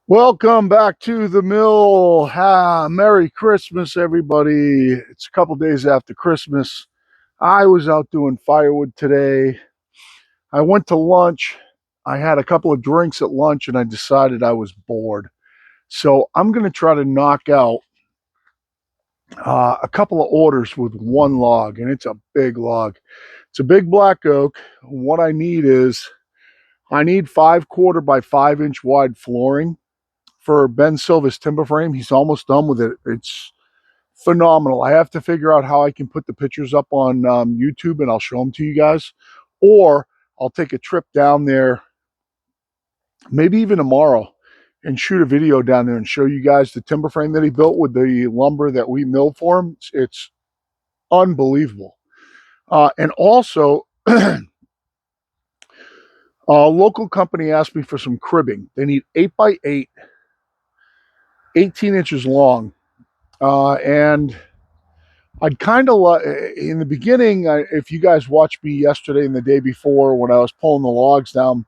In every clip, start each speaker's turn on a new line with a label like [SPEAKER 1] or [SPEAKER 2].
[SPEAKER 1] Welcome back to the mill. Merry Christmas, everybody. It's a couple days after Christmas. I was out doing firewood today. I went to lunch. I had a couple of drinks at lunch and I decided I was bored. So I'm going to try to knock out a couple of orders with one log, and it's a big log. It's a big black oak. What I need 5/4 by 5 inch wide flooring for Ben Silva's timber frame. He's almost done with it. It's phenomenal. I have to figure out how I can put the pictures up on YouTube and I'll show them to you guys. Or I'll take a trip down there, maybe even tomorrow, and shoot a video down there and show you guys the timber frame that he built with the lumber that we milled for him. It's unbelievable. And also, a local company asked me for some cribbing. They need 8x8, 18 inches long. And I'd kind of in the beginning, if you guys watched me yesterday and the day before when I was pulling the logs down,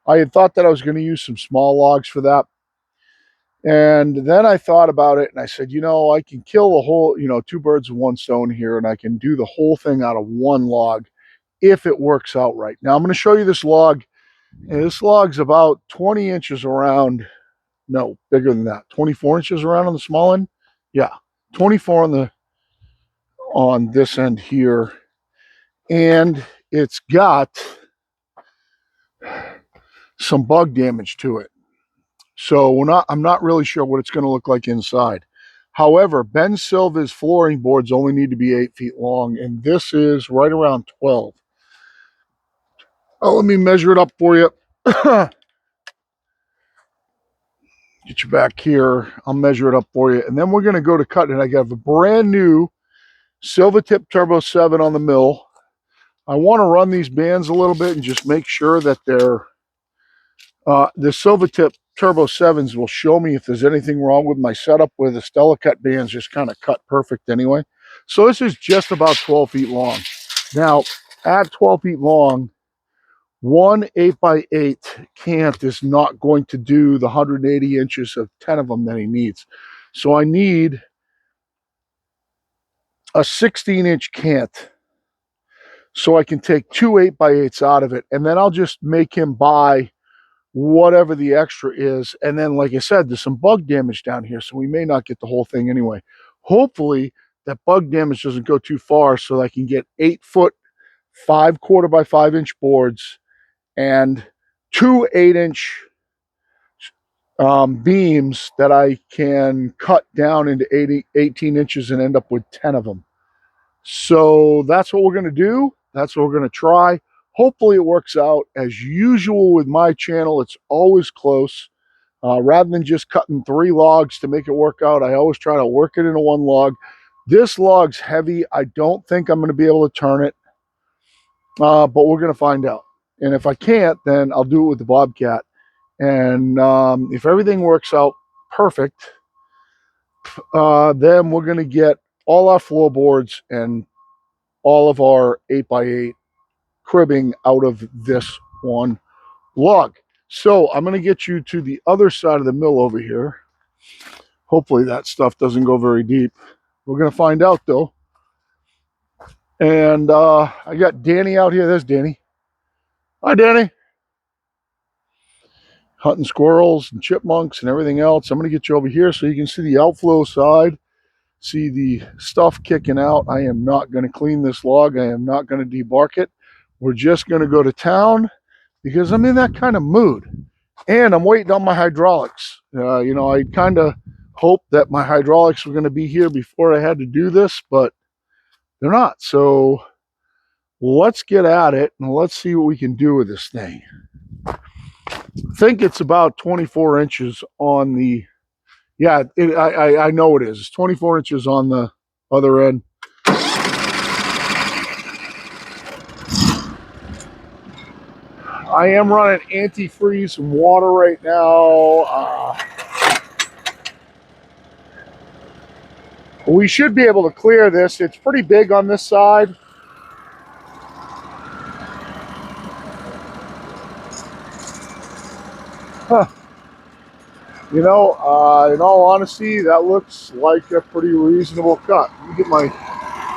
[SPEAKER 1] I had thought that I was going to use some small logs for that. And then I thought about it and I said, I can kill the whole, two birds with one stone here, and I can do the whole thing out of one log if it works out right. Now I'm going to show you this log. And this log's about 20 inches around. No, bigger than that. 24 inches around on the small end. Yeah, 24 on this end here, and it's got some bug damage to it. So I'm not really sure what it's going to look like inside. However, Ben Silva's flooring boards only need to be 8 feet long, and this is right around 12. Oh, let me measure it up for you. Get you back here. I'll measure it up for you, and then we're going to go to cutting it. I got a brand new Silvertip Turbo 7 on the mill. I want to run these bands a little bit and just make sure that they're the Silvertip Turbo 7s will show me if there's anything wrong with my setup where the Stella Cut bands just kind of cut perfect anyway. So this is just about 12 feet long. Now, at 12 feet long, one 8x8 cant is not going to do the 180 inches of 10 of them that he needs. So I need a 16-inch cant so I can take two 8x8s out of it, and then I'll just make him buy whatever the extra is. And then, like I said, there's some bug damage down here, so we may not get the whole thing anyway. Hopefully that bug damage doesn't go too far so that I can get 8-foot 5/4 by 5-inch boards and two 8-inch beams that I can cut down into 18 inches and end up with 10 of them. So that's what we're going to do. That's what we're going to try. Hopefully it works out. As usual with my channel, it's always close. Rather than just cutting 3 logs to make it work out, I always try to work it into one log. This log's heavy. I don't think I'm going to be able to turn it, but we're going to find out. And if I can't, then I'll do it with the Bobcat. And if everything works out perfect, then we're going to get all our floorboards and all of our 8x8 cribbing out of this one log. So I'm going to get you to the other side of the mill over here. Hopefully that stuff doesn't go very deep. We're going to find out though. And I got Danny out here. There's Danny. Hi, Danny. Hunting squirrels and chipmunks and everything else. I'm going to get you over here so you can see the outflow side. See the stuff kicking out. I am not going to clean this log. I am not going to debark it. We're just going to go to town because I'm in that kind of mood. And I'm waiting on my hydraulics. I kind of hoped that my hydraulics were going to be here before I had to do this, but they're not. So let's get at it and let's see what we can do with this thing. I think it's about 24 inches on the, yeah, I know it is. It's 24 inches on the other end. I am running antifreeze and water right now. We should be able to clear this. It's pretty big on this side. Huh. You know, in all honesty, that looks like a pretty reasonable cut. Let me get my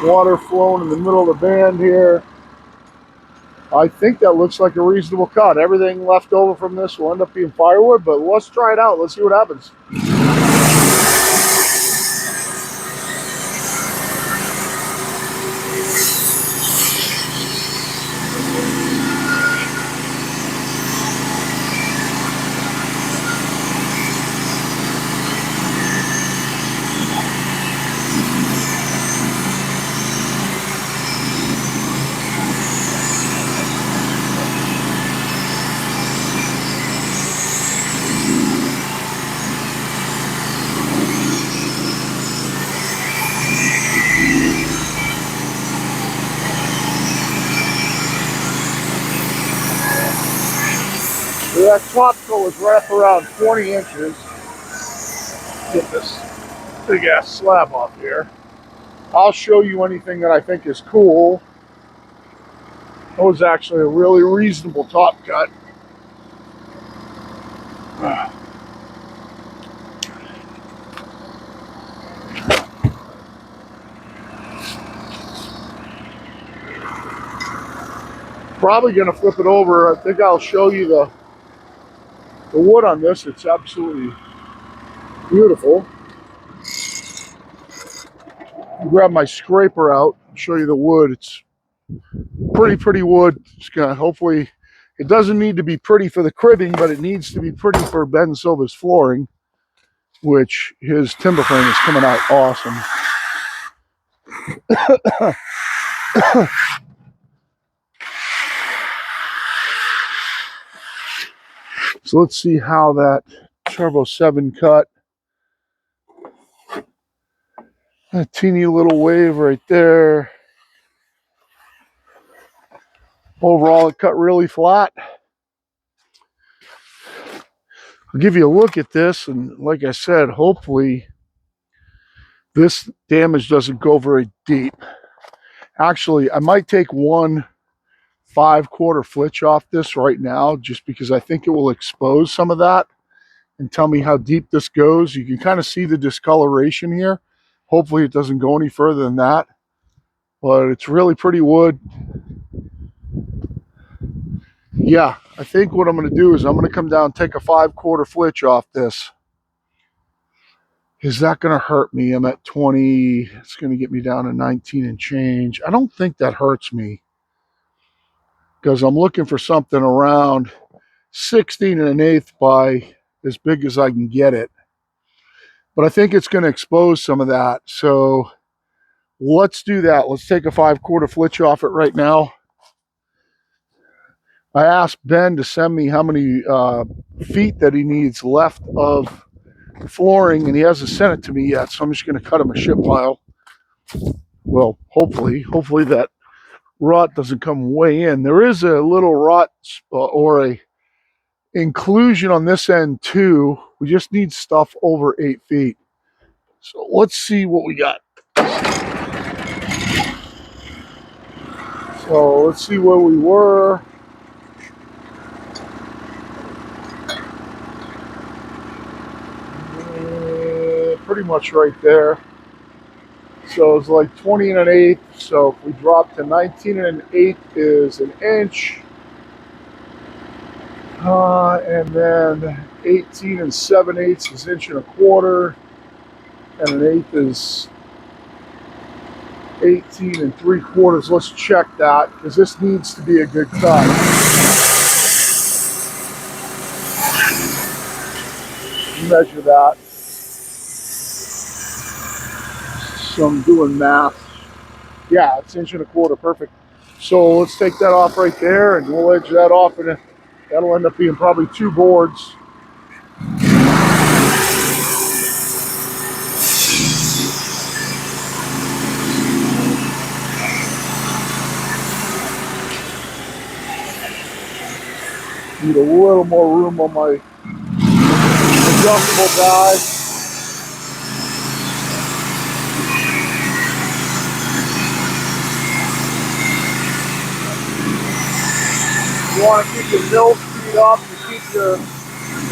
[SPEAKER 1] water flowing in the middle of the band here. I think that looks like a reasonable cut. Everything left over from this will end up being firewood, but let's try it out. Let's see what happens. So that top coat was right up around 20 inches. Get this big ass slab off here. I'll show you anything that I think is cool. That was actually a really reasonable top cut. Probably going to flip it over. I think I'll show you the wood on this. It's absolutely beautiful. Grab my scraper out, show you the wood. It's pretty wood. It's gonna hopefully, it doesn't need to be pretty for the cribbing, but it needs to be pretty for Ben Silva's flooring, which his timber frame is coming out awesome. So let's see how that Turbo 7 cut. A teeny little wave right there. Overall, it cut really flat. I'll give you a look at this, and like I said, hopefully this damage doesn't go very deep. Actually, I might take one 5/4 flitch off this right now, just because I think it will expose some of that and tell me how deep this goes. You can kind of see the discoloration here. Hopefully it doesn't go any further than that, but it's really pretty wood. Yeah, I think what I'm going to do is I'm going to come down and take a 5/4 flitch off this. Is that going to hurt me? I'm at 20. It's going to get me down to 19 and change. I don't think that hurts me, because I'm looking for something around 16 1/8 by as big as I can get it. But I think it's going to expose some of that. So let's do that. Let's take a 5/4 flitch off it right now. I asked Ben to send me how many feet that he needs left of flooring, and he hasn't sent it to me yet. So I'm just going to cut him a ship pile. Well, hopefully that rot doesn't come way in. There is a little rot or a inclusion on this end too. We just need stuff over 8 feet. So let's see what we got. So let's see where we were. Pretty much right there. So it's like 20 1/8. So if we drop to 19 1/8 is an inch. And then 18 7/8 is 1.25 inches. And an eighth is 18 3/4. Let's check that, because this needs to be a good cut. Measure that. So I'm doing math. Yeah, it's 1.25 inches, perfect. So let's take that off right there, and we'll edge that off, and that'll end up being probably 2 boards. Need a little more room on my adjustable guide. You want to keep your mill speed up to keep your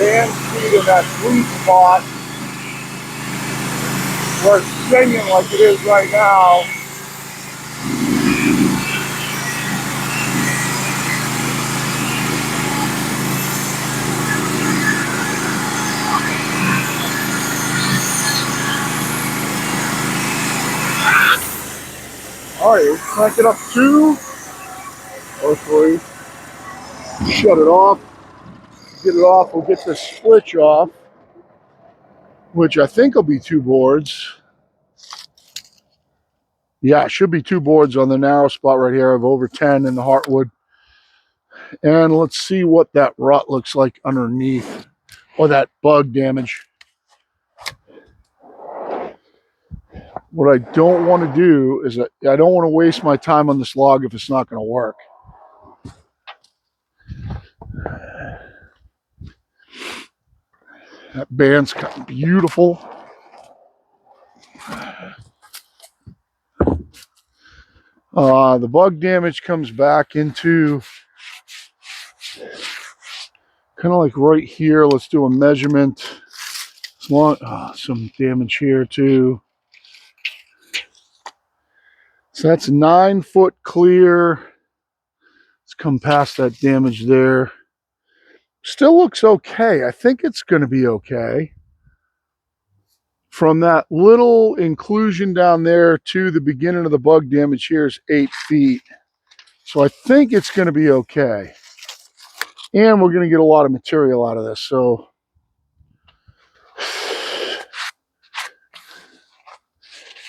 [SPEAKER 1] band speed in that sweet spot where it's singing like it is right now. All right, let's crank it up 2 or 3. Shut it off. Get it off. We'll get the switch off, which I think will be 2 boards. Yeah, it should be 2 boards on the narrow spot right here of over 10 in the heartwood. And let's see what that rut looks like underneath, or that bug damage. What I don't want to do is I don't want to waste my time on this log if it's not going to work. That band's beautiful. The bug damage comes back into kind of like right here. Let's do a measurement. Some damage here too. So that's 9 foot clear. Let's come past that damage there. Still looks okay. I think it's going to be okay. From that little inclusion down there to the beginning of the bug damage here is 8 feet. So I think it's going to be okay. And we're going to get a lot of material out of this. So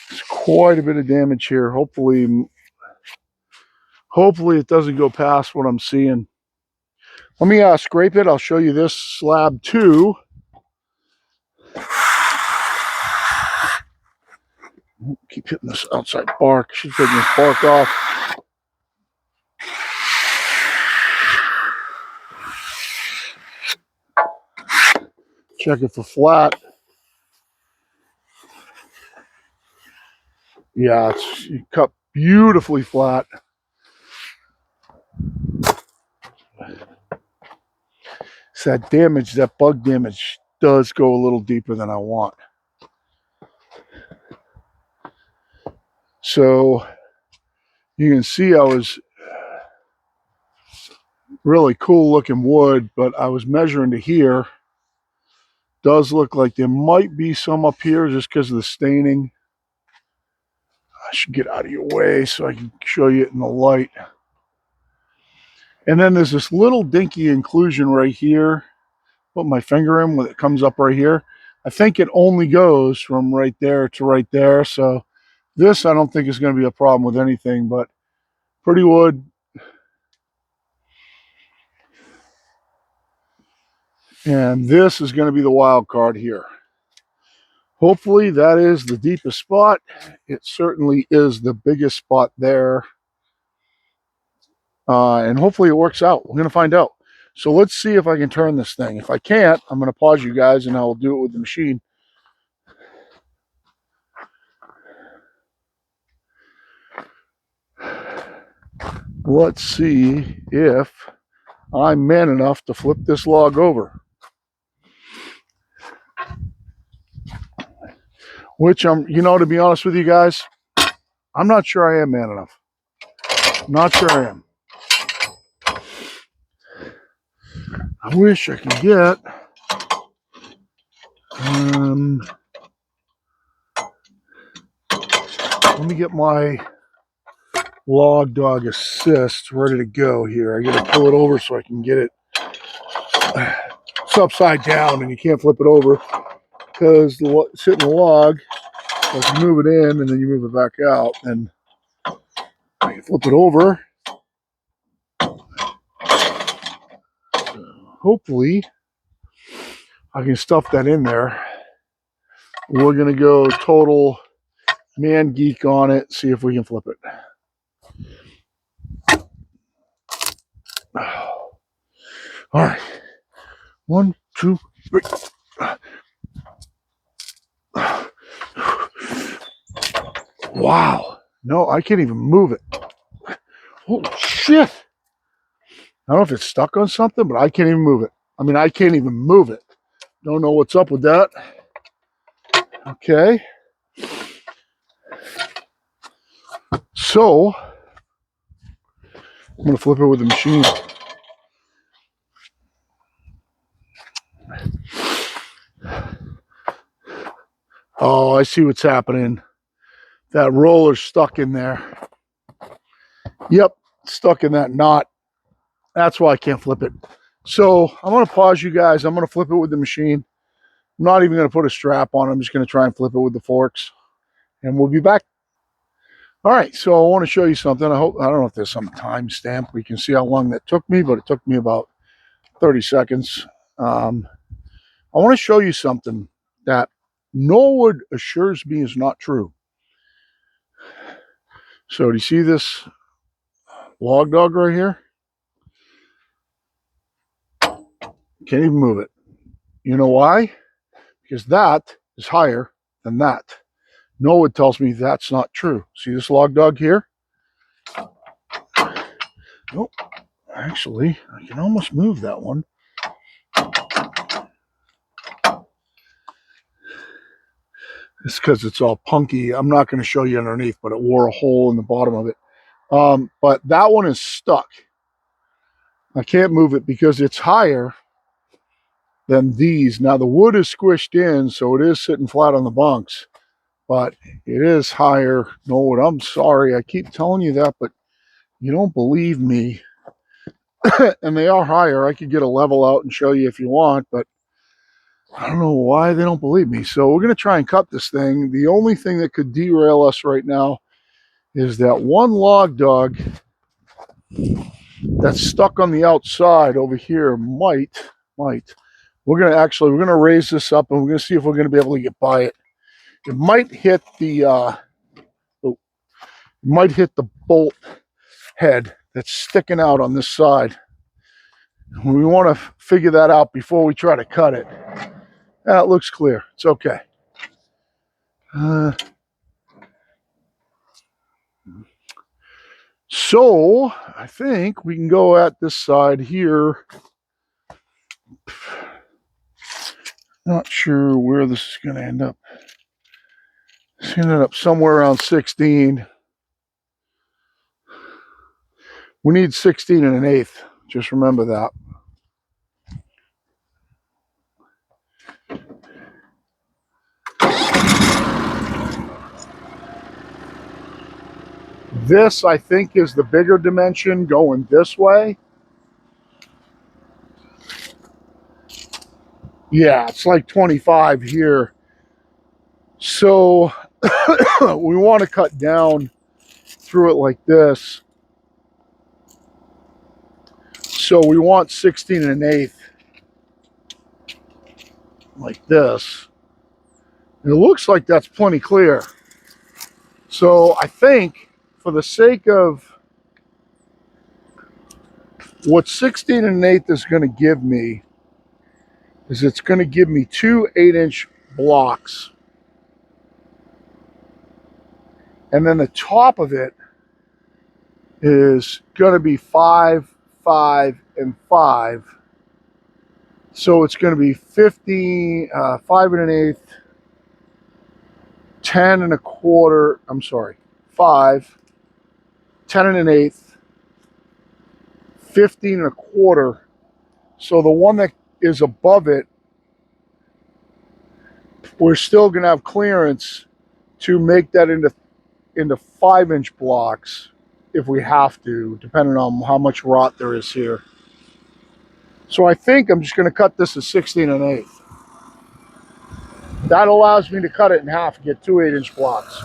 [SPEAKER 1] it's quite a bit of damage here. Hopefully it doesn't go past what I'm seeing. Let me scrape it. I'll show you this slab too. Keep hitting this outside bark. She's taking this bark off. Check it for flat. Yeah, it's cut beautifully flat. So that damage, that bug damage, does go a little deeper than I want. So you can see I was really cool looking wood, but I was measuring to here. Does look like there might be some up here just because of the staining. I should get out of your way so I can show you it in the light. And then there's this little dinky inclusion right here. Put my finger in when it comes up right here. I think it only goes from right there to right there. So this I don't think is going to be a problem with anything, but pretty wood. And this is going to be the wild card here. Hopefully that is the deepest spot. It certainly is the biggest spot there. And hopefully it works out. We're going to find out. So let's see if I can turn this thing. If I can't, I'm going to pause you guys and I'll do it with the machine. Let's see if I'm man enough to flip this log over. Which to be honest with you guys, I'm not sure I am man enough. I'm not sure I am. I wish I could get let me get my log dog assist ready to go here. I gotta pull it over so I can get it. It's upside down and you can't flip it over because it's hitting the log. So if you move it in and then you move it back out, and I can flip it over. So hopefully I can stuff that in there. We're gonna go total man geek on it, see if we can flip it. All right, 1, 2, 3. Wow, no, I can't even move it. Holy shit. I don't know if it's stuck on something, but I can't even move it. I mean, I can't even move it. Don't know what's up with that. Okay. So, I'm going to flip it with the machine. Oh, I see what's happening. That roller's stuck in there. Yep, stuck in that knot. That's why I can't flip it. So I'm going to pause you guys. I'm going to flip it with the machine. I'm not even going to put a strap on. I'm just going to try and flip it with the forks. And we'll be back. All right, so I want to show you something. I don't know if there's some time stamp. We can see how long that took me, but it took me about 30 seconds. I want to show you something that Norwood assures me is not true. So do you see this log dog right here? Can't even move it. You know why? Because that is higher than that. Norwood tells me that's not true. See this log dog here? Nope. Actually, I can almost move that one. It's because it's all punky. I'm not going to show you underneath, but it wore a hole in the bottom of it. But that one is stuck. I can't move it because it's higher than these. Now the wood is squished in, so it is sitting flat on the bunks, but it is higher. Norwood, I'm sorry. I keep telling you that, but you don't believe me. And they are higher. I could get a level out and show you if you want, but I don't know why they don't believe me. So we're going to try and cut this thing. The only thing that could derail us right now is that one log dog that's stuck on the outside over here might. We're going to raise this up and we're going to see if we're going to be able to get by it. It might hit the bolt head that's sticking out on this side. We want to figure that out before we try to cut it. That looks clear. It's okay. So I think we can go at this side here. Not sure where this is going to end up. It's going to end up somewhere around 16. We need 16 and an eighth. Just remember that. This, I think, is the bigger dimension going this way. Yeah, it's like 25 here. So we want to cut down through it like this. So we want 16 and an eighth like this. And it looks like that's plenty clear. So I think for the sake of what 16 and an eighth is going to give me is it's going to give me two 8-inch blocks. And then the top of it is going to be 5, 5, and 5. So it's going to be 15, 5 and an eighth, 10 and a quarter, 5, 10 and an eighth, 15 and a quarter. So the one that is above it, we're still going to have clearance to make that into 5-inch blocks if we have to, depending on how much rot there is here. So I think I'm just going to cut this to 16 and an eighth. That allows me to cut it in half and get two 8-inch blocks,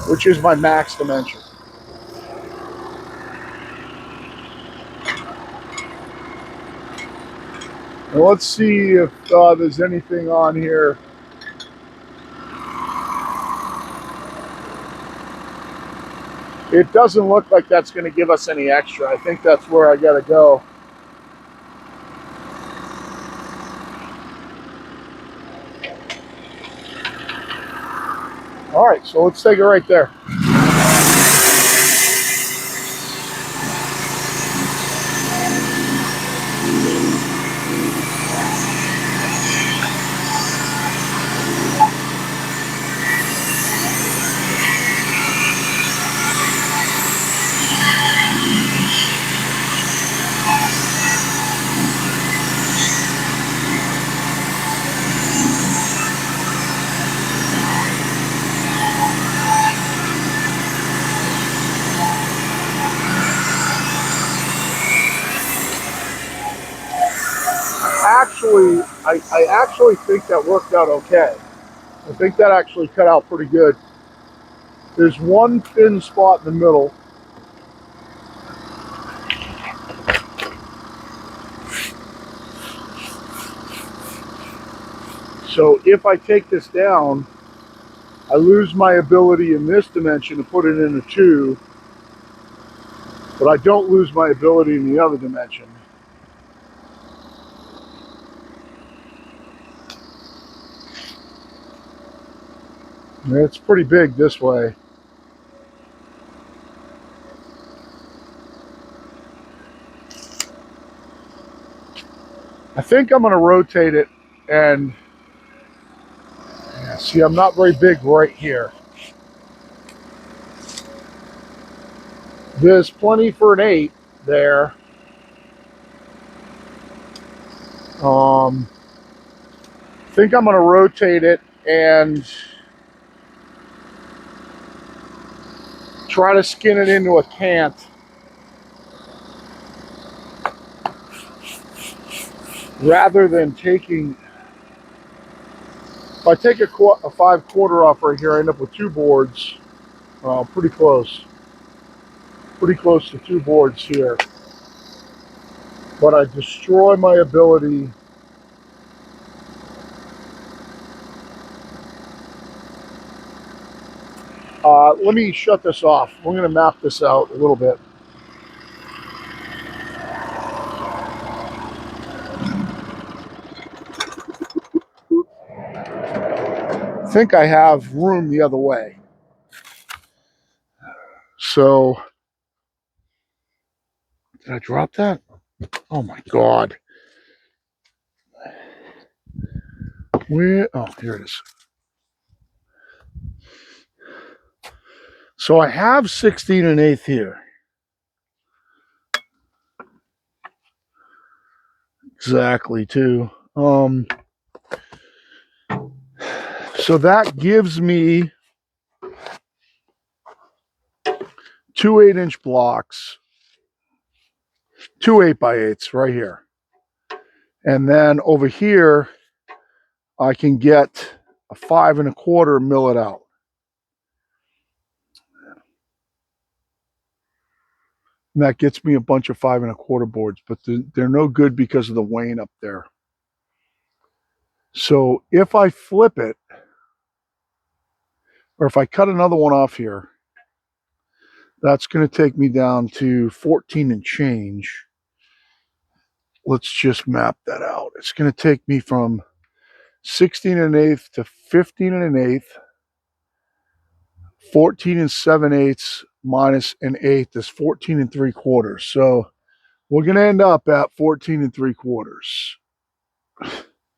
[SPEAKER 1] which is my max dimension. Now let's see if there's anything on here. It doesn't look like that's going to give us any extra. I think that's where I got to go. All right, so let's take it right there. I actually think that worked out okay. I think that actually cut out pretty good. There's one thin spot in the middle. So if I take this down, I lose my ability in this dimension to put it in a 2, but I don't lose my ability in the other dimension. It's pretty big this way. I think I'm going to rotate it, and see, I'm not very big right here. There's plenty for an 8 there. I think I'm going to rotate it and try to skin it into a cant. Rather than taking, if I take a 5/4 off right here, I end up with 2 boards. Pretty close. Pretty close to 2 boards here. But I destroy my ability. Let me shut this off. We're going to map this out a little bit. I think I have room the other way. So, did I drop that? Oh my God. Where? Oh, here it is. So I have 16 1/8 here. Exactly, too. So that gives me 2 8-inch blocks, 2 8x8's right here. And then over here, I can get a 5 1/4, mill it out. And that gets me a bunch of 5 1/4 boards, but they're no good because of the wane up there. So if I flip it, or if I cut another one off here, that's going to take me down to 14 and change. Let's just map that out. It's going to take me from 16 1/8 to 15 1/8. 14 7/8 minus an 8 is 14 3/4. So we're going to end up at 14 3/4.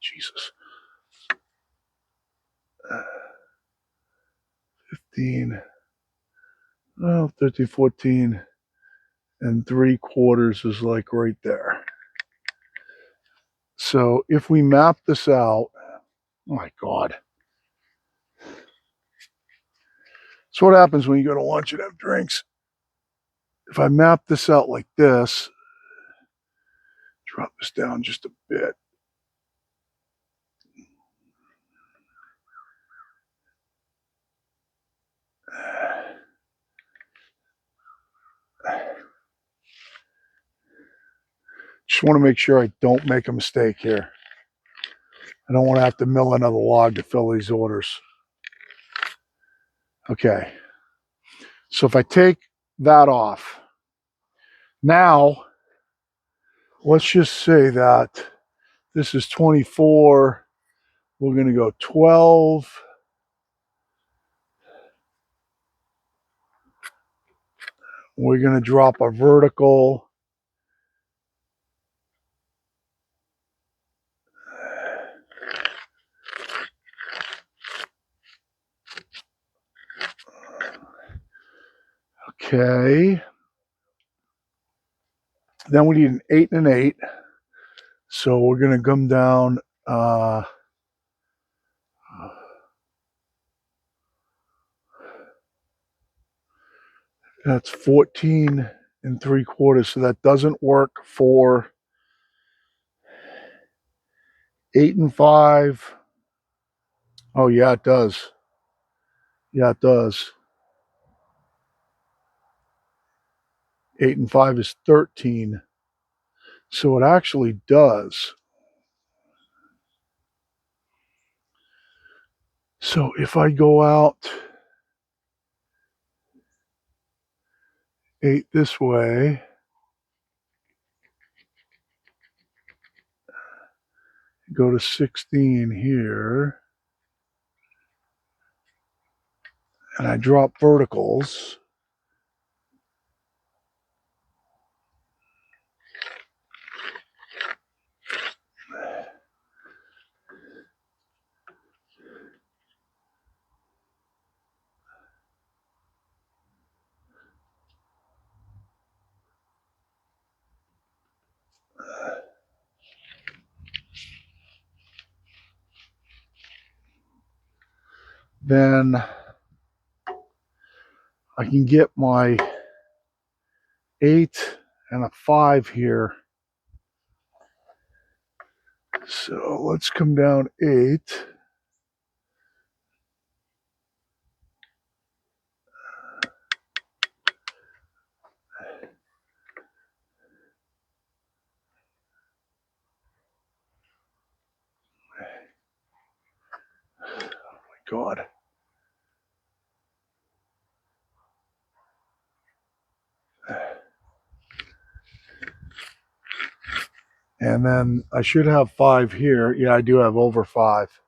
[SPEAKER 1] Jesus. 15, well, 13, 14 3/4 is like right there. So if we map this out, oh my God. So what happens when you go to lunch and have drinks? If I map this out like this, drop this down just a bit. Just want to make sure I don't make a mistake here. I don't want to have to mill another log to fill these orders. Okay. So if I take that off, now let's just say that this is 24. We're going to go 12. We're going to drop a vertical. Okay. Then we need an 8 and an 8. So we're going to come down. That's 14 3/4. So that doesn't work for 8 and 5. Oh yeah, it does. Yeah, it does. 8 and 5 is 13. So it actually does. So if I go out 8 this way, go to 16 here, and I drop verticals, then I can get my 8 and a 5 here. So let's come down 8. God. And then I should have 5 here. Yeah, I do have over 5.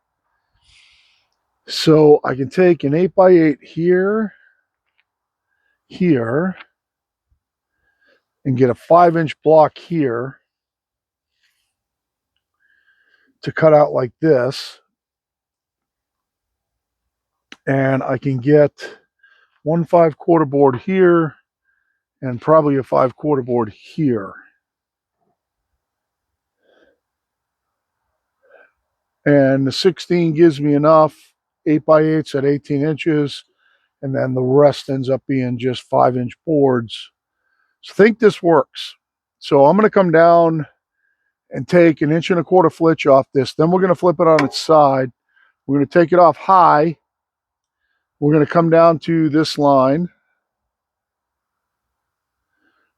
[SPEAKER 1] So I can take an 8x8 here, here, and get a 5-inch block here to cut out like this. And I can get 1 5/4 board here and probably a 5/4 board here. And the 16 gives me enough 8x8s at 18 inches. And then the rest ends up being just 5-inch boards. So I think this works. So I'm going to come down and take 1 1/4 flitch off this. Then we're going to flip it on its side. We're going to take it off high. We're going to come down to this line.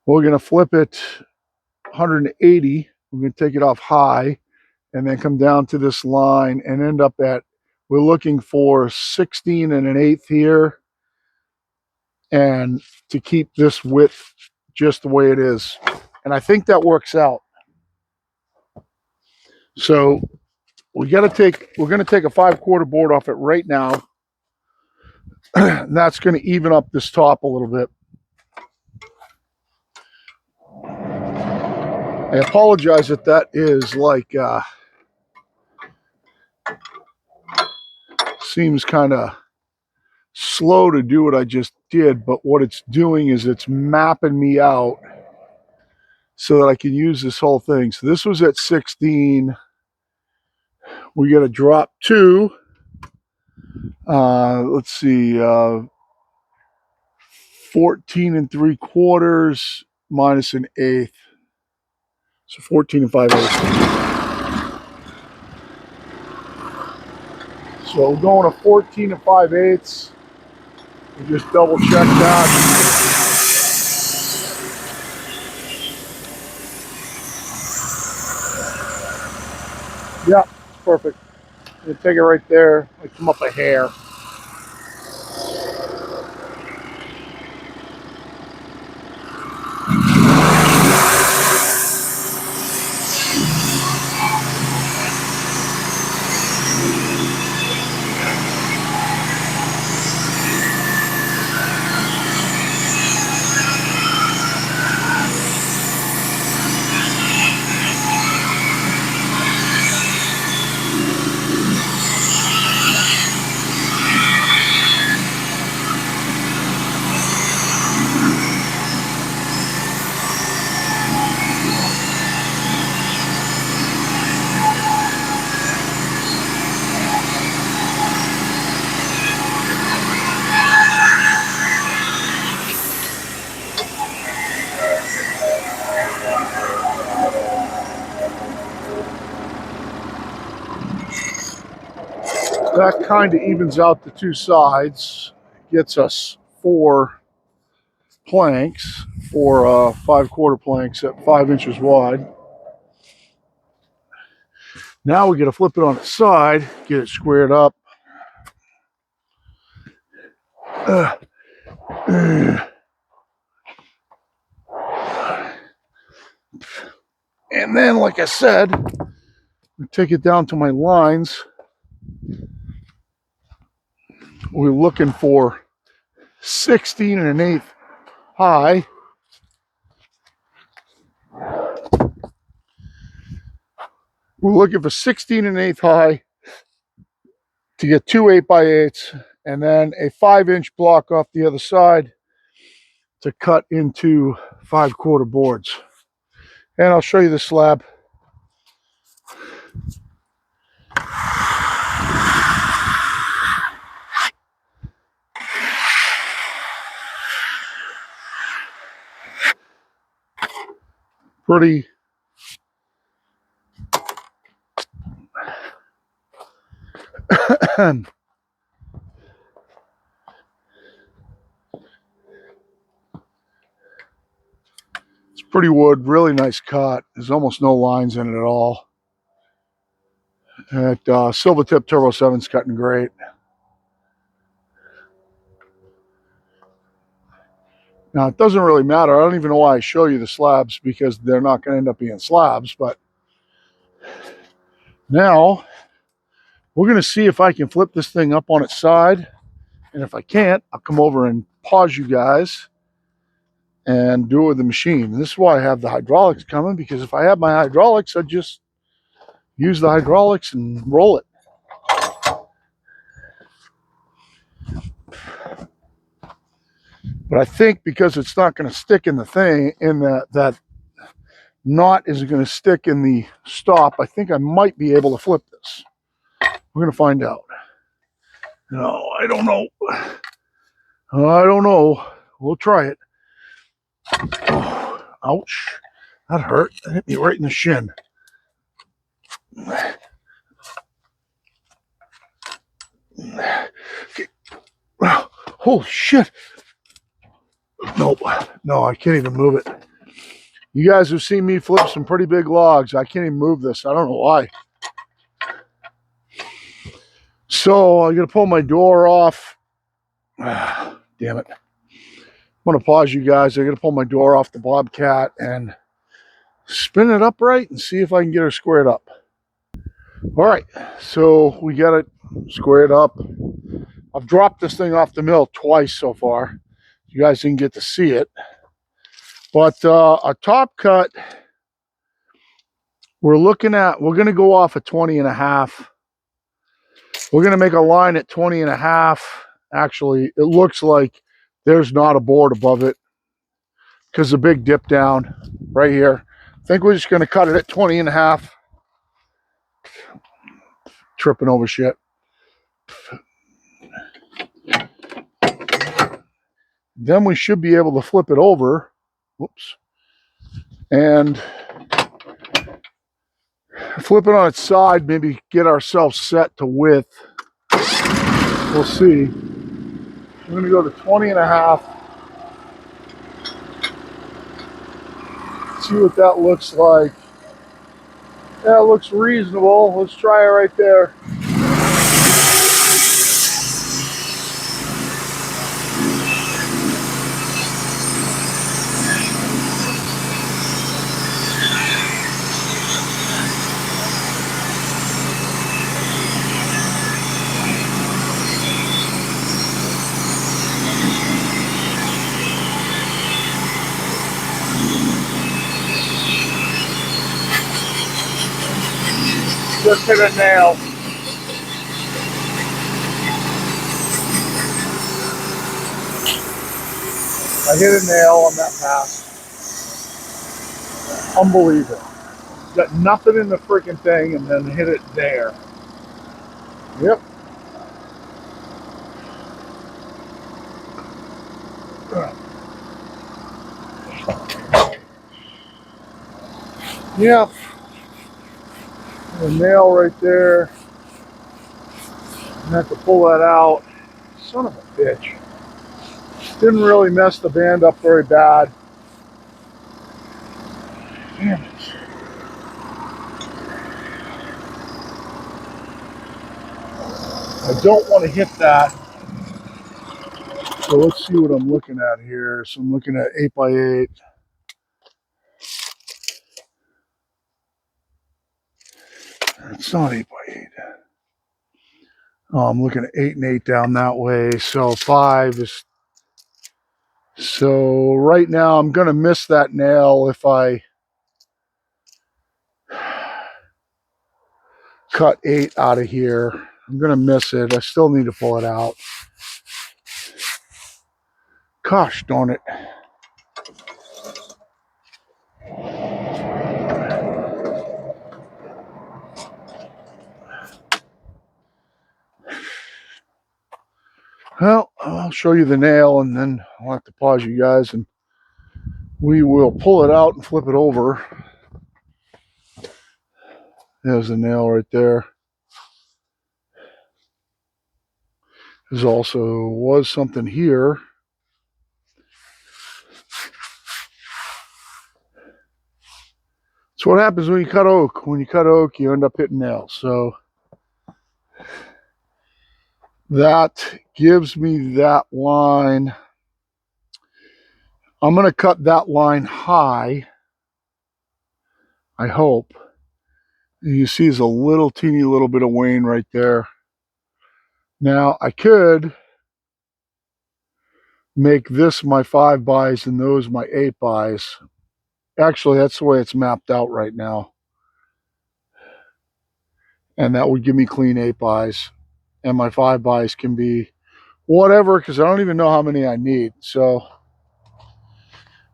[SPEAKER 1] We're going to flip it 180. We're going to take it off high and then come down to this line and end up at, we're looking for 16 and 1/8 here. And to keep this width just the way it is. And I think that works out. So we're going to take a 5/4 board off it right now. And that's going to even up this top a little bit. I apologize if that is like, seems kind of slow to do what I just did, but what it's doing is it's mapping me out so that I can use this whole thing. So this was at 16. We got to drop 2. Let's see, 14 3/4 minus 1/8. So 14 5/8. So we're going to 14 5/8. We just double check that. Yeah, perfect. You take it right there. I come up a hair. That kind of evens out the two sides, gets us 4 planks, 4 5/4 planks at 5 inches wide. Now we got to flip it on its side, get it squared up. And then, like I said, take it down to my lines. We're looking for 16 1/8 high. We're looking for 16 1/8 high to get 2 8x8s, and then a 5-inch block off the other side to cut into 5/4 boards. And I'll show you the slab. Pretty it's pretty wood, really nice cut. There's almost no lines in it at all. That Silvertip Turbo 7's cutting great. Now, it doesn't really matter. I don't even know why I show you the slabs, because they're not going to end up being slabs. But now we're going to see if I can flip this thing up on its side. And if I can't, I'll come over and pause you guys and do it with the machine. And this is why I have the hydraulics coming, because if I had my hydraulics, I'd just use the hydraulics and roll it. But I think because it's not going to stick in the thing, in that knot isn't going to stick in the stop, I think I might be able to flip this. We're going to find out. No, I don't know. I don't know. We'll try it. Oh, ouch. That hurt. That hit me right in the shin. Okay. Holy shit. Nope. No, I can't even move it. You guys have seen me flip some pretty big logs. I can't even move this. I don't know why. So I'm going to pull my door off. Damn it. I'm going to pause you guys. I'm going to pull my door off the Bobcat and spin it upright and see if I can get her squared up. All right. So we got it squared up. I've dropped this thing off the mill twice so far. You guys didn't get to see it. But a top cut, we're going to go off at 20 1/2. We're going to make a line at 20 1/2. Actually, it looks like there's not a board above it because the big dip down right here. I think we're just going to cut it at 20 1/2. Tripping over shit. Then we should be able to flip it over. Whoops. And flip it on its side, maybe get ourselves set to width. We'll see. I'm going to go to 20 1/2. See what that looks like. That looks reasonable. Let's try it right there. Just hit a nail. I hit a nail on that pass. Unbelievable. Got nothing in the freaking thing and then hit it there. Yep. Yep. A nail right there. I have to pull that out. Son of a bitch. Didn't really mess the band up very bad. Damn it. I don't want to hit that. So let's see what I'm looking at here. So I'm looking at 8x8. It's not 8x8. Oh, I'm looking at 8 and 8 down that way. So 5 is. So right now I'm going to miss that nail if I cut 8 out of here. I'm going to miss it. I still need to pull it out. Gosh darn it. Well, I'll show you the nail and then I'll have to pause you guys and we will pull it out and flip it over. There's the nail right there. There's also was something here. It's what happens when you cut oak. When you cut oak, you end up hitting nails. So that gives me that line. I'm going to cut that line high, I hope. You see there's a little teeny little bit of wane right there. Now I could make this my 5x and those my 8x. Actually, that's the way it's mapped out right now. And that would give me clean 8x. And my 5x can be whatever, because I don't even know how many I need. So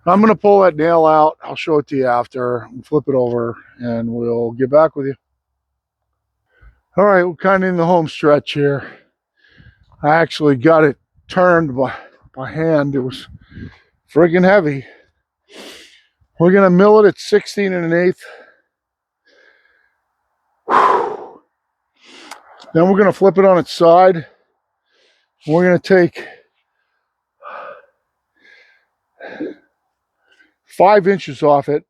[SPEAKER 1] I'm going to pull that nail out. I'll show it to you after and flip it over and we'll get back with you. All right, we're kind of in the home stretch here. I actually got it turned by hand. It was friggin' heavy. We're going to mill it at 16 1/8. Then we're going to flip it on its side. We're going to take 5 inches off it.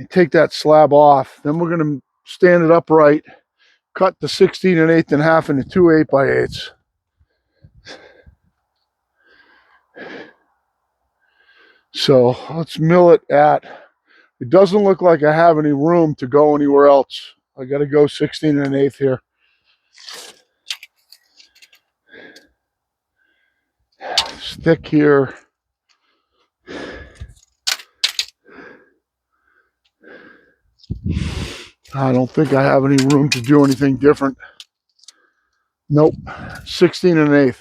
[SPEAKER 1] Take that slab off. Then we're going to stand it upright, cut the 16 1/8 in half into 2 8x8s. So let's mill it at, it doesn't look like I have any room to go anywhere else. I got to go 16 1/8 here. Stick here. I don't think I have any room to do anything different. Nope, 16 1/8.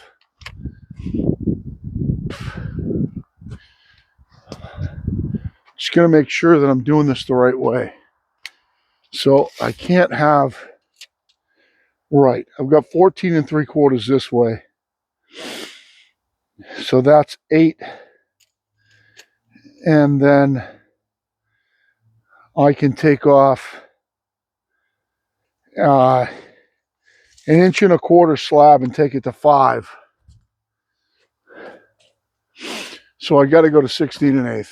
[SPEAKER 1] Just gonna make sure that I'm doing this the right way. So I can't have, right, I've got 14 3/4 this way. So that's 8. And then I can take off an 1 1/4 slab and take it to 5. So I got to go to 16 1/8.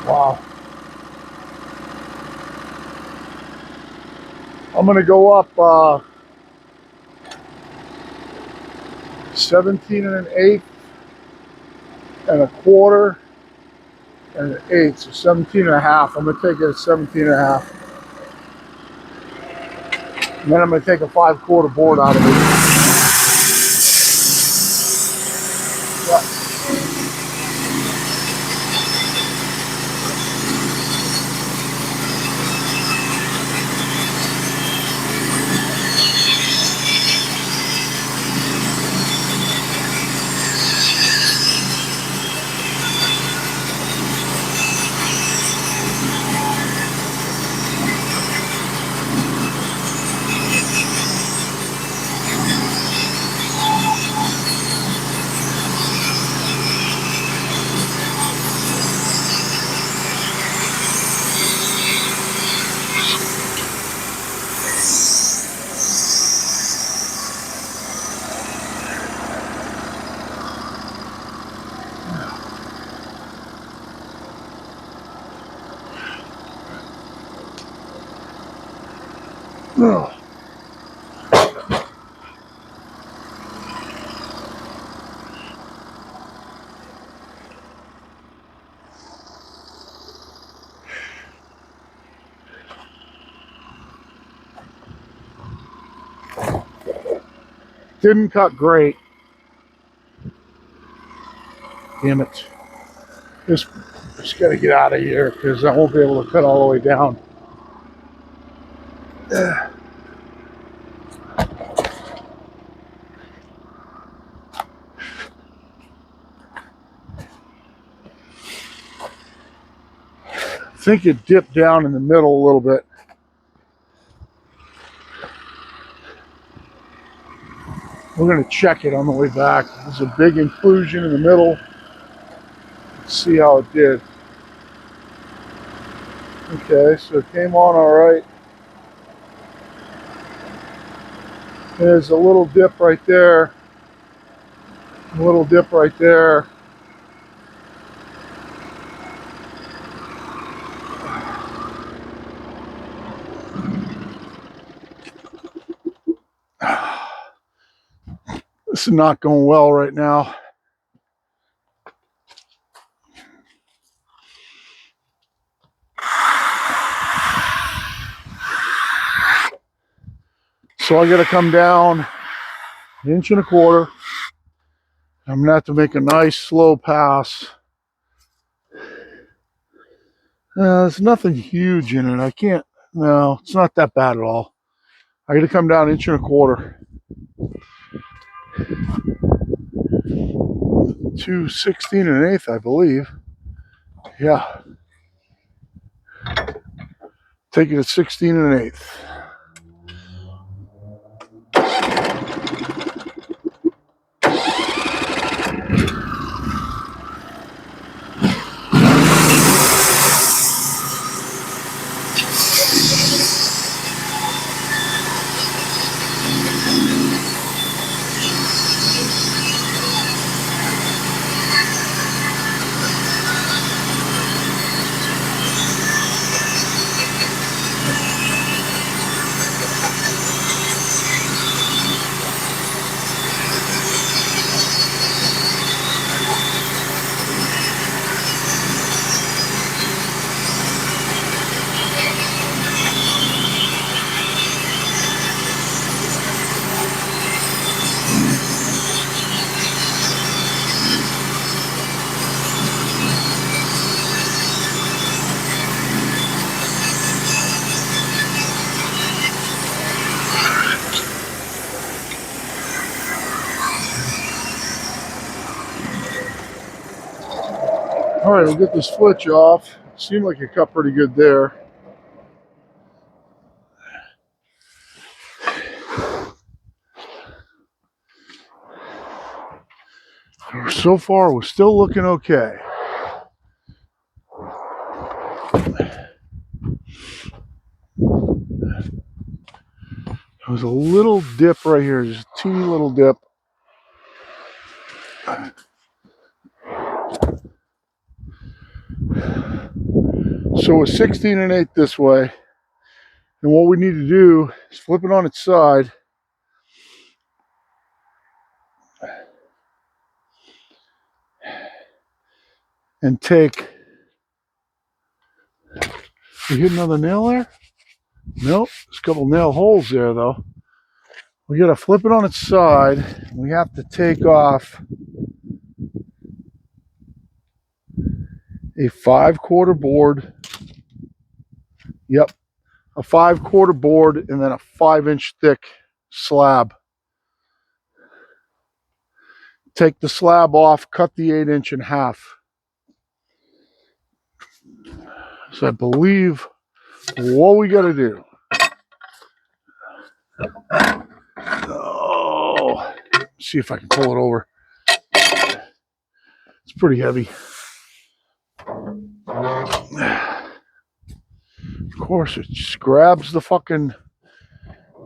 [SPEAKER 1] Wow. I'm going to go up 17 1/8 and 1/4 and 1/8, so 17 1/2. I'm going to take it at 17 1/2. And then I'm going to take a 5/4 board out of it. Yeah. Ugh. Didn't cut great. Damn it. Just gotta get out of here because I won't be able to cut all the way down. I think it dipped down in the middle a little bit. We're going to check it on the way back. There's a big inclusion in the middle. Let's see how it did. Okay, so it came on all right. There's a little dip right there. A little dip right there. This is not going well right now. So I got to come down an inch and a quarter. I'm going to have to make a nice slow pass. There's nothing huge in it. I can't, no, it's not that bad at all. I got to come down an inch and a quarter. 216 and an eighth, I believe. Yeah. Take it at 16 and an eighth. All right, we'll get the switch off. Seemed like it cut pretty good there. So far, we're still looking okay. There's a little dip right here, just a teeny little dip. So it's 16 and 8 this way. And what we need to do is flip it on its side. And take, we hit another nail there? Nope, there's a couple nail holes there though. We gotta flip it on its side. We have to take off a 5/4 board. Yep, a 5/4 board and then a 5-inch thick slab. Take the slab off, cut the 8-inch in half. So I believe what we gotta do. Oh, see if I can pull it over. It's pretty heavy. Of course, it just grabs the fucking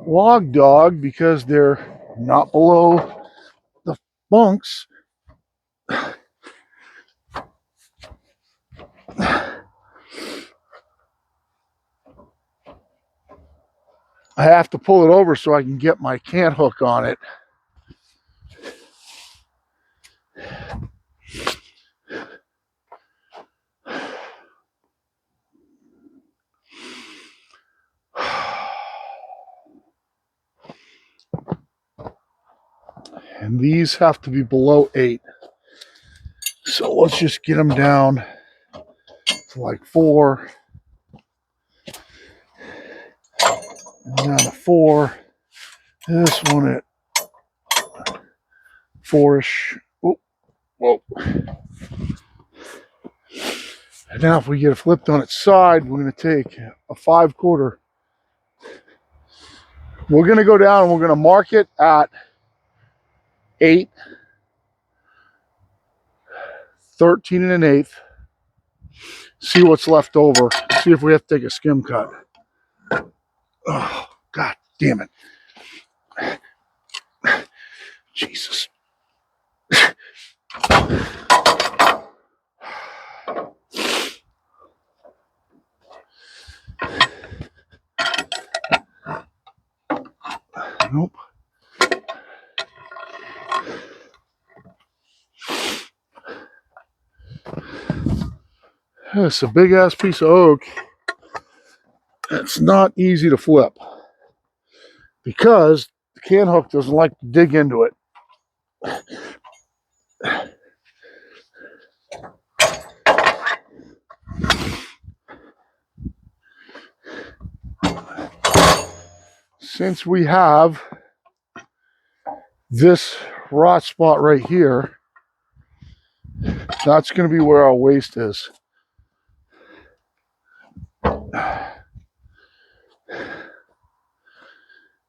[SPEAKER 1] log dog because they're not below the bunks. I have to pull it over so I can get my cant hook on it. And these have to be below 8. So let's just get them down to like 4. And down to 4. This one at 4-ish. Oh, whoa. And now if we get it flipped on its side, we're going to take a 5/4. We're going to go down and we're going to mark it at 8, 13 1/8. See what's left over. See if we have to take a skim cut. Oh, God damn it. Jesus. Nope. It's a big ass piece of oak. It's not easy to flip because the can hook doesn't like to dig into it. Since we have this rot spot right here, that's going to be where our waste is.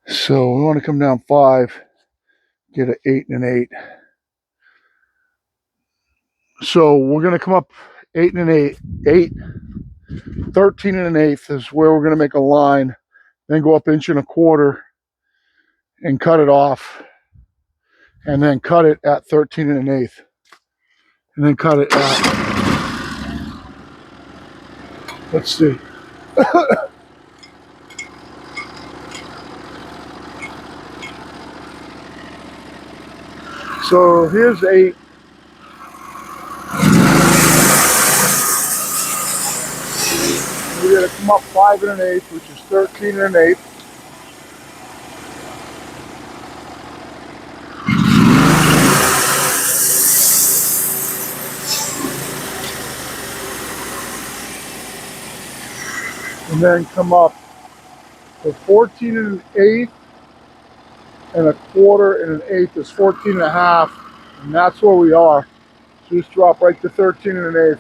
[SPEAKER 1] So we want to come down 5, get an 8 1/8. So we're going to come up 8 1/8, 8, 13 1/8 is where we're going to make a line, then go up 1 1/4 and cut it off, and then cut it at 13 1/8, and then cut it at, let's see. So here's 8. We're going to come up 5 1/8, which is 13 1/8. And then come up to 14 1/8, and 1/4 and 1/8 is 14 1/2, and that's where we are. So just drop right to 13 1/8.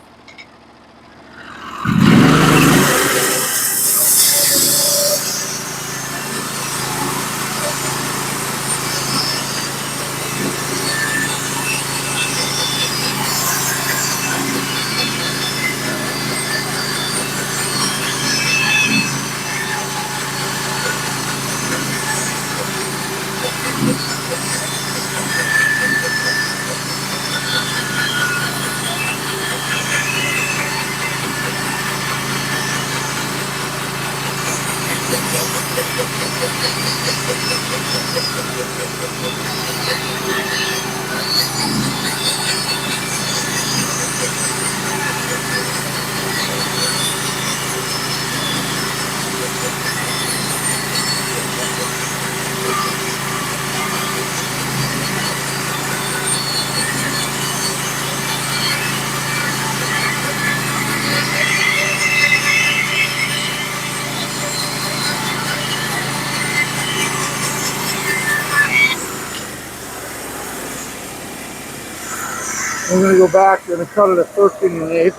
[SPEAKER 1] We're going to go back and cut it at 13 1/8.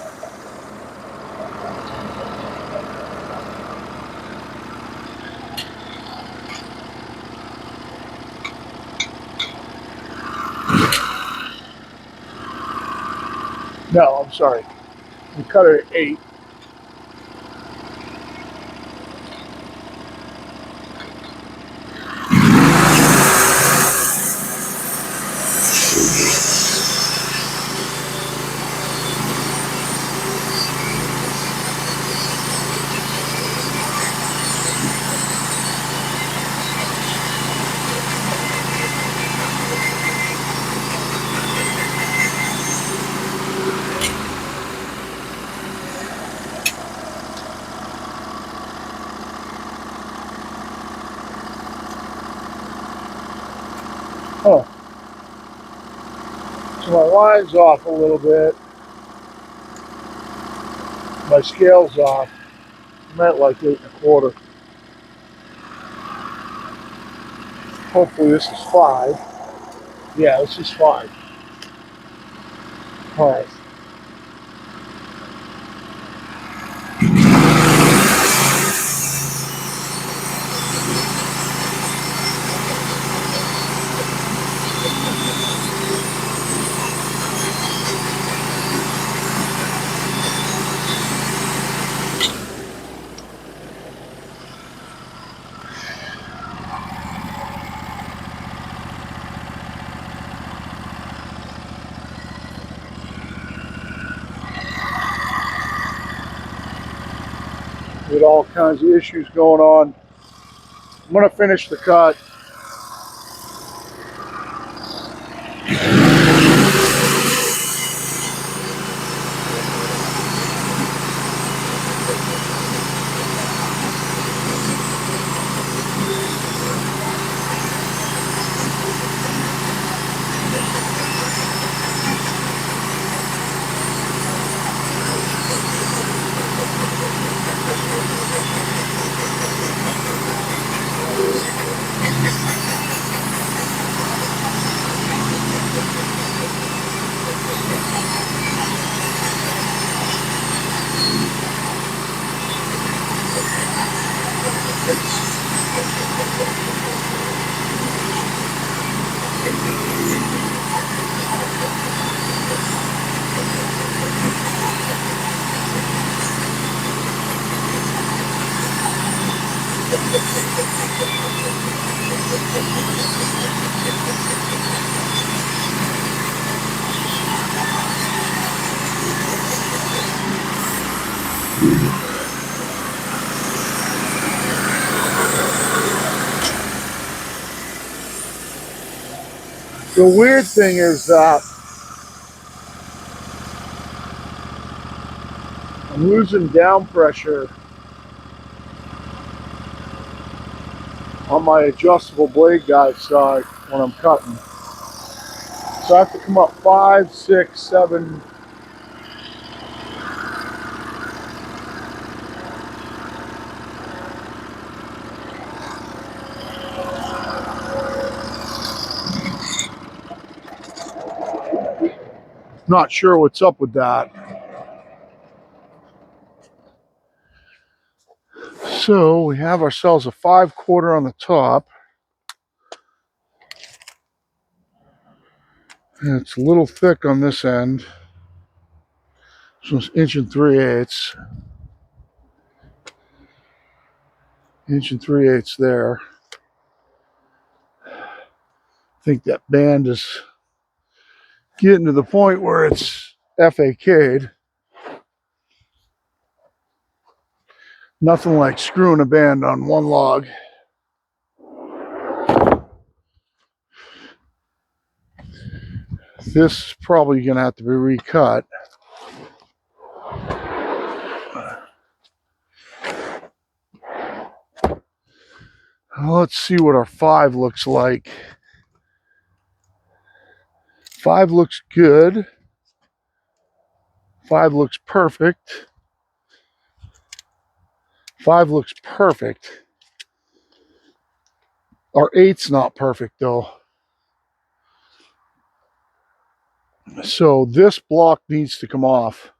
[SPEAKER 1] No, I'm sorry. We cut it at 8. Oh, so my line's off a little bit. My scale's off. I'm at like 8 1/4. Hopefully this is 5. Yeah, this is 5. All right. With all kinds of issues going on. I'm gonna finish the cut. The weird thing is that I'm losing down pressure on my adjustable blade guide side when I'm cutting. So I have to come up 5, 6, 7. Not sure what's up with that. So we have ourselves a 5 1/4 on the top. And it's a little thick on this end. So it's 1 3/8. 1 3/8 there. I think that band is getting to the point where it's FAK'd. Nothing like screwing a band on one log. This is probably going to have to be recut. Let's see what our 5 looks like. 5 looks good. 5 looks perfect. 5 looks perfect. Our 8's not perfect though. So this block needs to come off.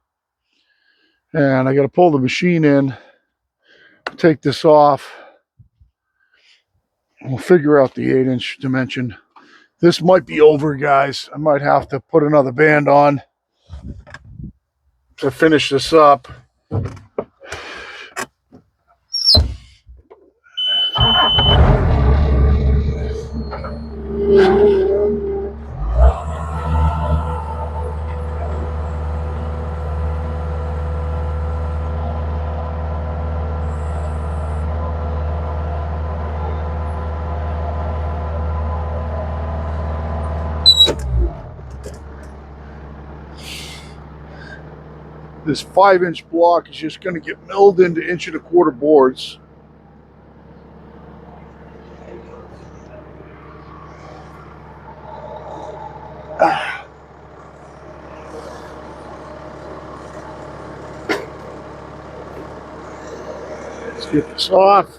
[SPEAKER 1] And I got to pull the machine in, take this off. We'll figure out the 8-inch dimension. This might be over, guys. I might have to put another band on to finish this up. This 5-inch block is just going to get milled into 1 1/4 boards. Let's get this off.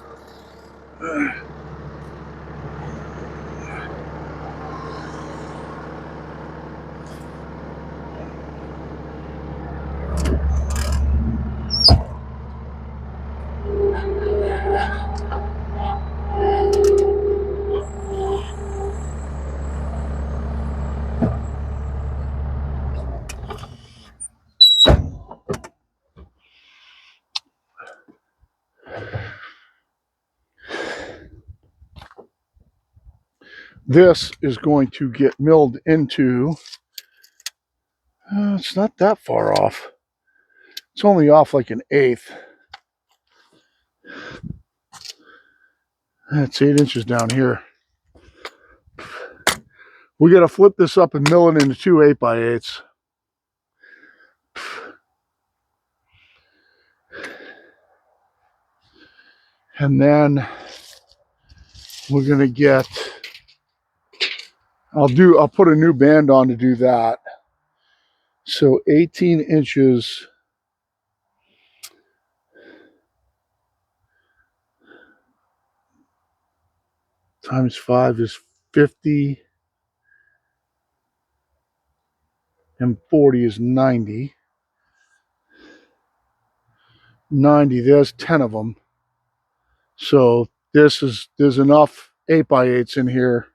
[SPEAKER 1] This is going to get milled into, it's not that far off. It's only off like 1/8. That's 8 inches down here. We got to flip this up and mill it into 2 8x8s. And then we're going to get, I'll put a new band on to do that. So 18 inches times 5 is 50, and 40 is 90. 90, there's 10 of them. So there's enough 8x8s in here.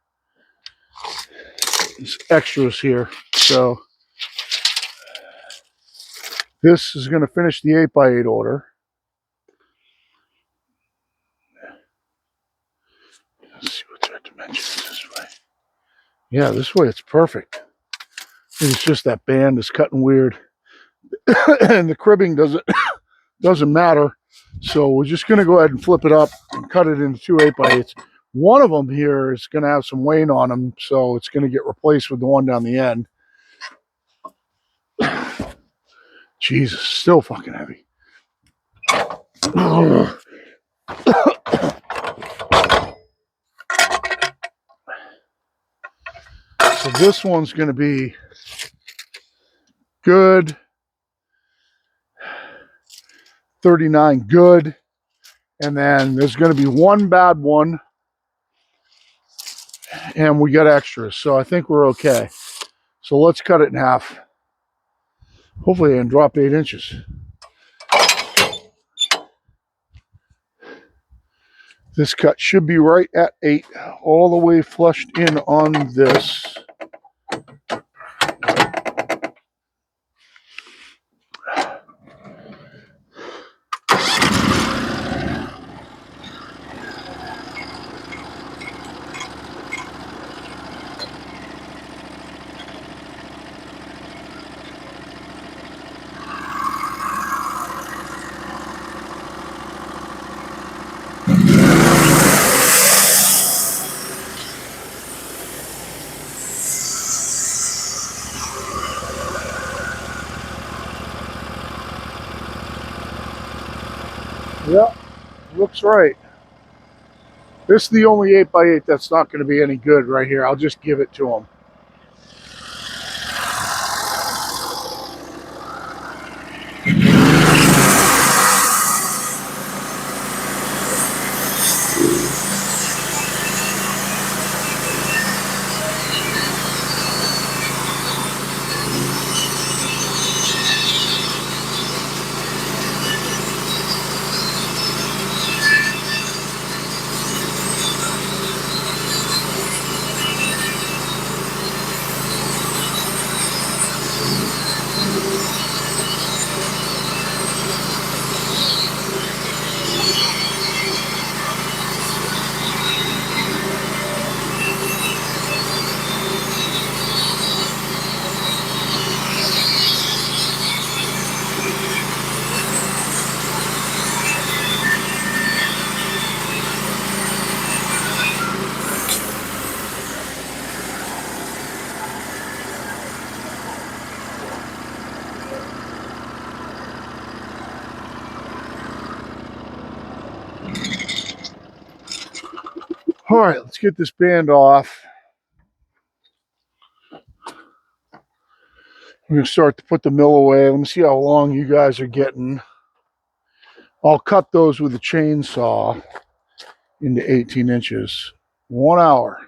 [SPEAKER 1] There's extras here. So this is going to finish the 8x8 order. Let's see what's our dimensions this way. Yeah, this way it's perfect. It's just that band is cutting weird. And the cribbing doesn't matter. So we're just going to go ahead and flip it up and cut it into 2 8x8s. One of them here is going to have some wane on them, so it's going to get replaced with the one down the end. Jesus, still fucking heavy. So this one's going to be good. 39 good. And then there's going to be one bad one. And we got extras. So I think we're okay. So let's cut it in half. Hopefully I can drop 8 inches. This cut should be right at 8, all the way flushed in on this. Yep, looks right. This is the only 8x8 that's not going to be any good right here. I'll just give it to them. All right, let's get this band off. I'm going to start to put the mill away. Let me see how long you guys are getting. I'll cut those with a chainsaw into 18 inches. 1 hour.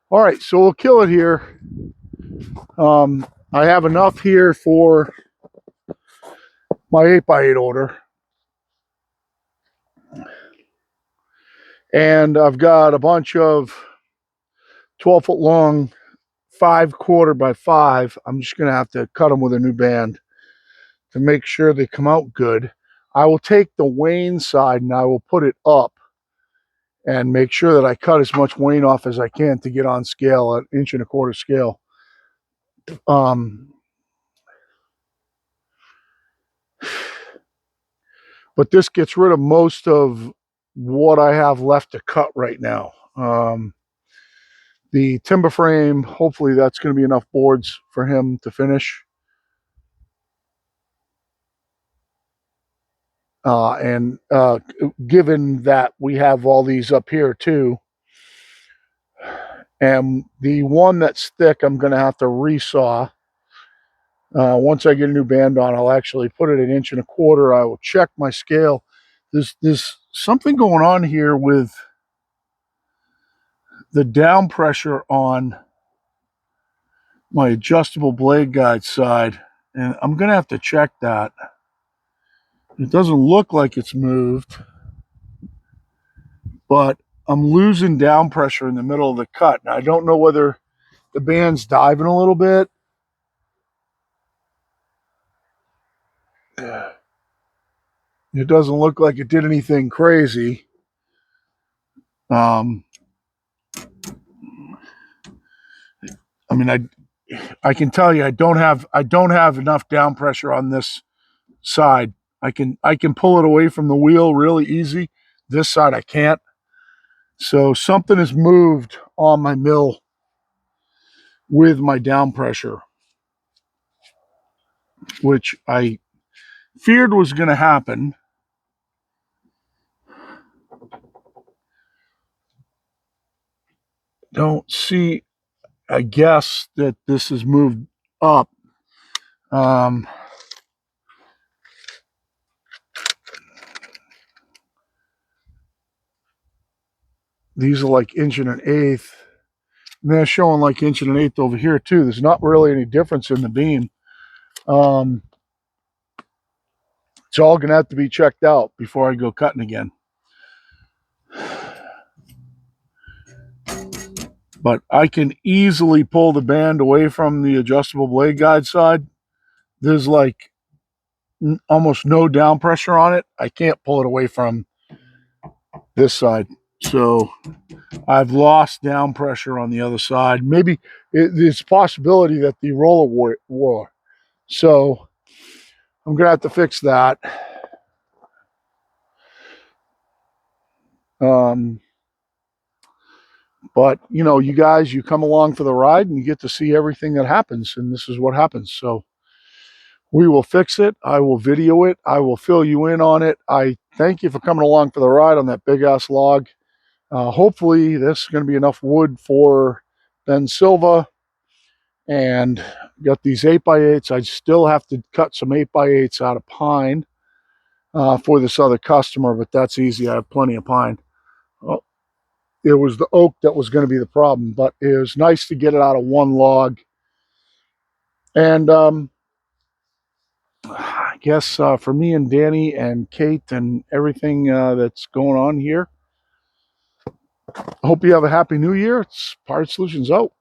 [SPEAKER 1] All right, so we'll kill it here. I have enough here for my 8x8 order. And I've got a bunch of 12-foot long 5/4 by 5. I'm just going to have to cut them with a new band to make sure they come out good. I will take the wane side and I will put it up and make sure that I cut as much wane off as I can to get on scale, an 1.25 inch scale. But this gets rid of most of what I have left to cut right now. The timber frame, hopefully that's going to be enough boards for him to finish. And given that we have all these up here too, and the one that's thick, I'm going to have to resaw. Once I get a new band on, I'll actually put it 1.25 inches. I will check my scale. There's something going on here with the down pressure on my adjustable blade guide side, and I'm going to have to check that. It doesn't look like it's moved, but I'm losing down pressure in the middle of the cut. Now, I don't know whether the band's diving a little bit. It doesn't look like it did anything crazy. I mean, I can tell you I don't have enough down pressure on this side. I can pull it away from the wheel really easy. This side I can't. So something has moved on my mill with my down pressure, which I feared was going to happen. Don't see, I guess, that this has moved up. These are like 1.1 inch. And they're showing like 1.1 inch over here too. There's not really any difference in the beam. It's all going to have to be checked out before I go cutting again. But I can easily pull the band away from the adjustable blade guide side. There's like almost no down pressure on it. I can't pull it away from this side. So I've lost down pressure on the other side. Maybe it's a possibility that the roller wore. So I'm going to have to fix that. But, you know, you guys, you come along for the ride and you get to see everything that happens. And this is what happens. So we will fix it. I will video it. I will fill you in on it. I thank you for coming along for the ride on that big ass log. Hopefully this is going to be enough wood for Ben Silva. And got these 8x8s. I still have to cut some 8x8s out of pine for this other customer, but that's easy. I have plenty of pine. Oh, it was the oak that was going to be the problem, but it was nice to get it out of one log. And I guess for me and Danny and Kate and everything that's going on here, I hope you have a happy new year. It's Pirate Solutions out.